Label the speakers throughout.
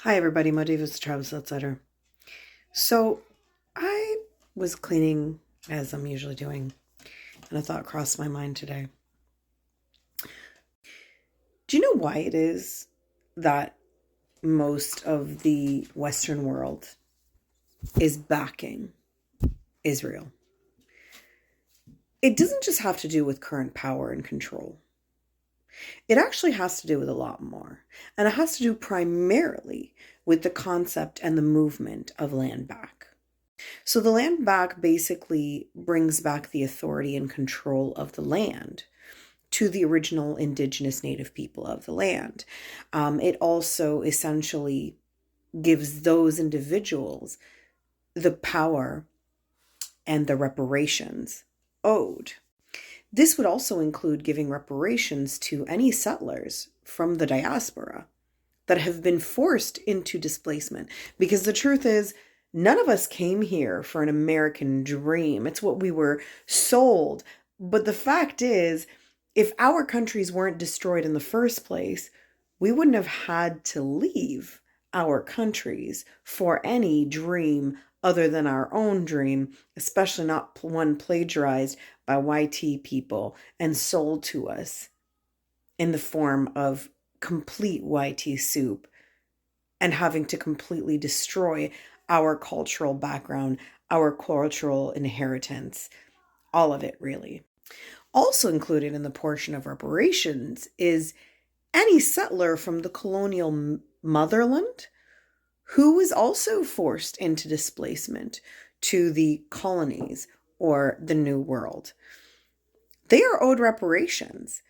Speaker 1: Hi everybody, Mo Davis, Travis Outsider. So I was cleaning as I'm usually doing, and a thought crossed my mind today. Do you know why it is that most of the Western world is backing Israel? It doesn't just have to do with current power and control. It actually has to do with a lot more. And it has to do primarily with the concept and the movement of land back. So the land back basically brings back the authority and control of the land to the original indigenous native people of the land. It also essentially gives those individuals the power and the reparations owed. This would also include giving reparations to any settlers from the diaspora that have been forced into displacement. Because the truth is, none of us came here for an American dream. It's what we were sold. But the fact is, if our countries weren't destroyed in the first place, we wouldn't have had to leave our countries for any dream other than our own dream, especially not one plagiarized by YT people and sold to us in the form of complete YT soup and having to completely destroy our cultural background, our cultural inheritance, all of it really. Also included in the portion of reparations is any settler from the colonial motherland who was also forced into displacement to the colonies or the New World. They are owed reparations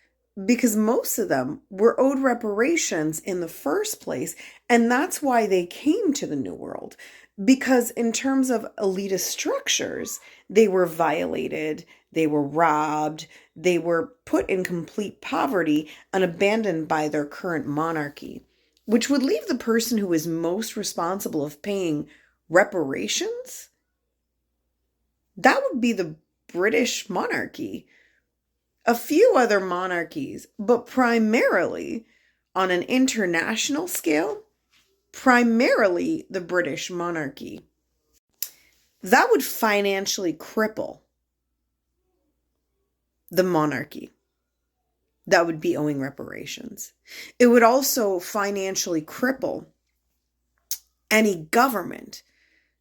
Speaker 1: because most of them were owed reparations in the first place. And that's why they came to the New World. Because in terms of elitist structures, they were violated, they were robbed, they were put in complete poverty and abandoned by their current monarchy, which would leave the person who is most responsible of paying reparations. That would be the British monarchy, a few other monarchies, but primarily on an international scale, primarily the British monarchy. That would financially cripple the monarchy that would be owing reparations. It would also financially cripple any government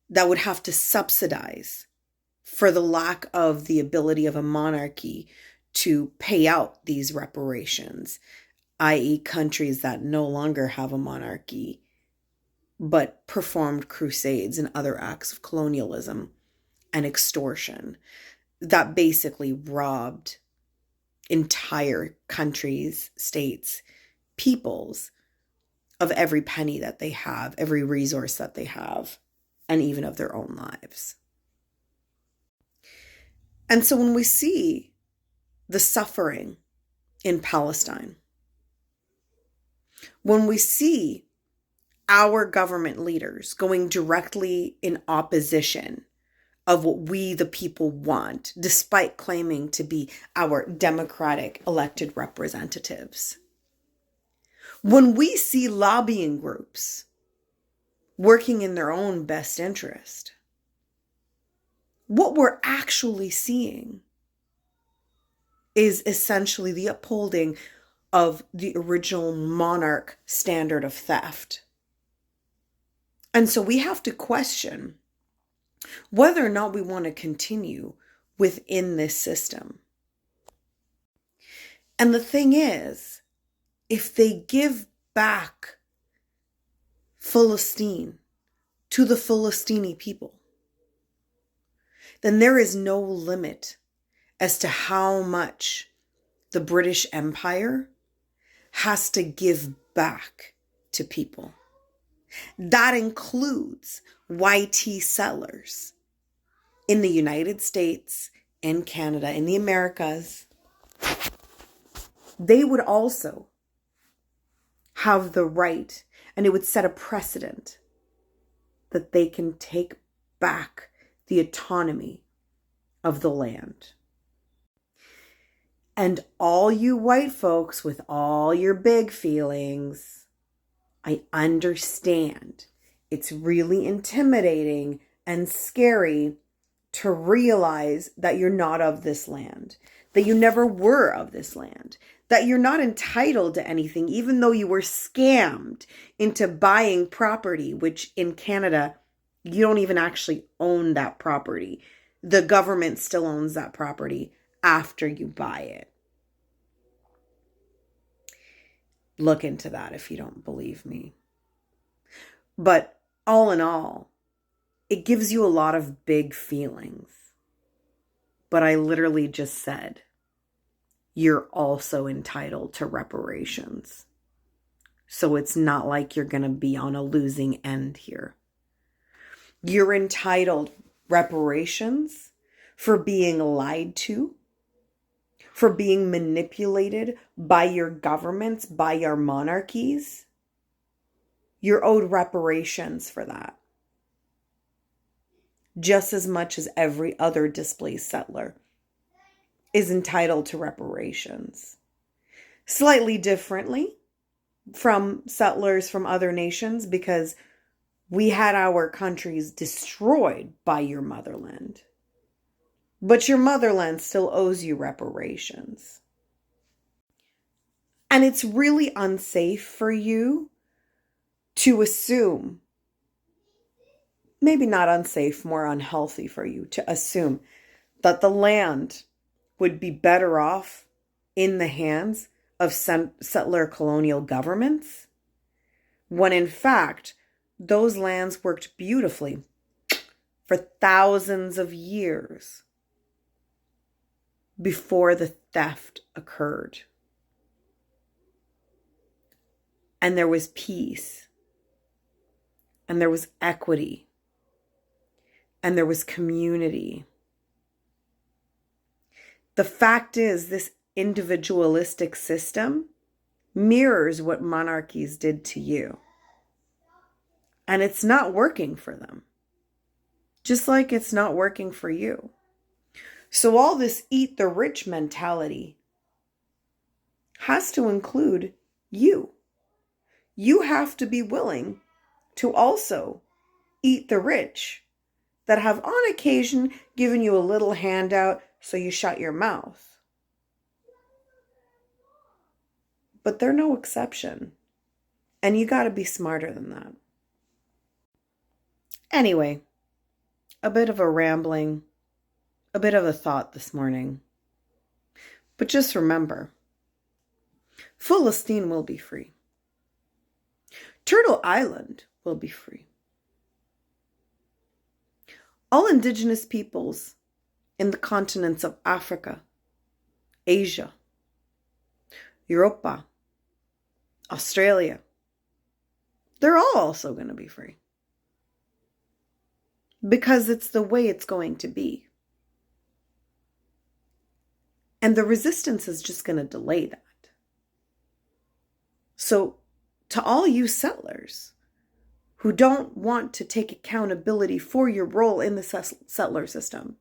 Speaker 1: that would have to subsidize for the lack of the ability of a monarchy to pay out these reparations, i.e., countries that no longer have a monarchy but performed crusades and other acts of colonialism and extortion that basically robbed entire countries, states, peoples of every penny that they have, every resource that they have, and even of their own lives. And so when we see the suffering in Palestine, when we see our government leaders going directly in opposition of what we, the people, want, despite claiming to be our democratic elected representatives, when we see lobbying groups working in their own best interest, what we're actually seeing is essentially the upholding of the original monarch standard of theft. And so we have to question whether or not we want to continue within this system. And the thing is, if they give back Philistine to the Philistini people, then there is no limit as to how much the British Empire has to give back to people. That includes YT settlers in the United States, in Canada, in the Americas. They would also have the right, and it would set a precedent that they can take back the autonomy of the land. And all you white folks with all your big feelings, I understand. It's really intimidating and scary to realize that you're not of this land, that you never were of this land, that you're not entitled to anything, even though you were scammed into buying property, which in Canada, you don't even actually own that property. The government still owns that property after you buy it. Look into that if you don't believe me. But all in all, it gives you a lot of big feelings. But I literally just said, you're also entitled to reparations. So it's not like you're going to be on a losing end here. You're entitled reparations for being lied to, for being manipulated by your governments, by your monarchies. You're owed reparations for that. Just as much as every other displaced settler is entitled to reparations. Slightly differently from settlers from other nations, because we had our countries destroyed by your motherland. But your motherland still owes you reparations. And it's really unsafe for you to assume, maybe not unsafe, more unhealthy for you to assume that the land would be better off in the hands of settler colonial governments, when in fact, those lands worked beautifully for thousands of years before the theft occurred. And there was peace, and there was equity, and there was community. The fact is, this individualistic system mirrors what monarchies did to you. And it's not working for them. Just like it's not working for you. So all this eat the rich mentality has to include you. You have to be willing to also eat the rich that have on occasion given you a little handout so you shut your mouth. But they're no exception. And you got to be smarter than that. Anyway, a bit of a rambling, a bit of a thought this morning. But just remember, Philistine will be free. Turtle Island will be free. All indigenous peoples in the continents of Africa, Asia, Europa, Australia, they're all also going to be free. Because it's the way it's going to be. And the resistance is just going to delay that. So, to all you settlers who don't want to take accountability for your role in the settler system,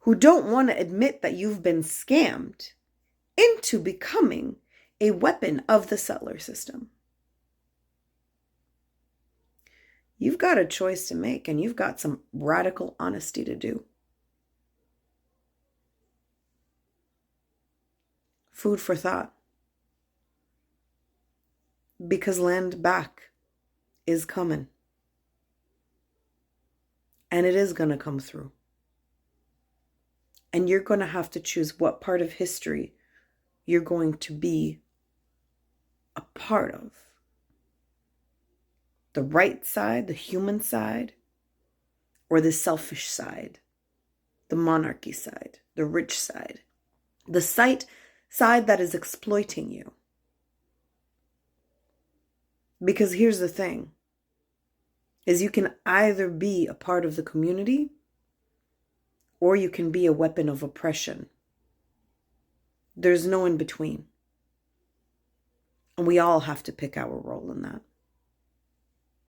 Speaker 1: who don't want to admit that you've been scammed into becoming a weapon of the settler system, you've got a choice to make, and you've got some radical honesty to do. Food for thought. Because land back is coming. And it is going to come through. And you're going to have to choose what part of history you're going to be a part of. The right side, the human side, or the selfish side, the monarchy side, the rich side, the side that is exploiting you. Because here's the thing, is you can either be a part of the community or you can be a weapon of oppression. There's no in between. And we all have to pick our role in that.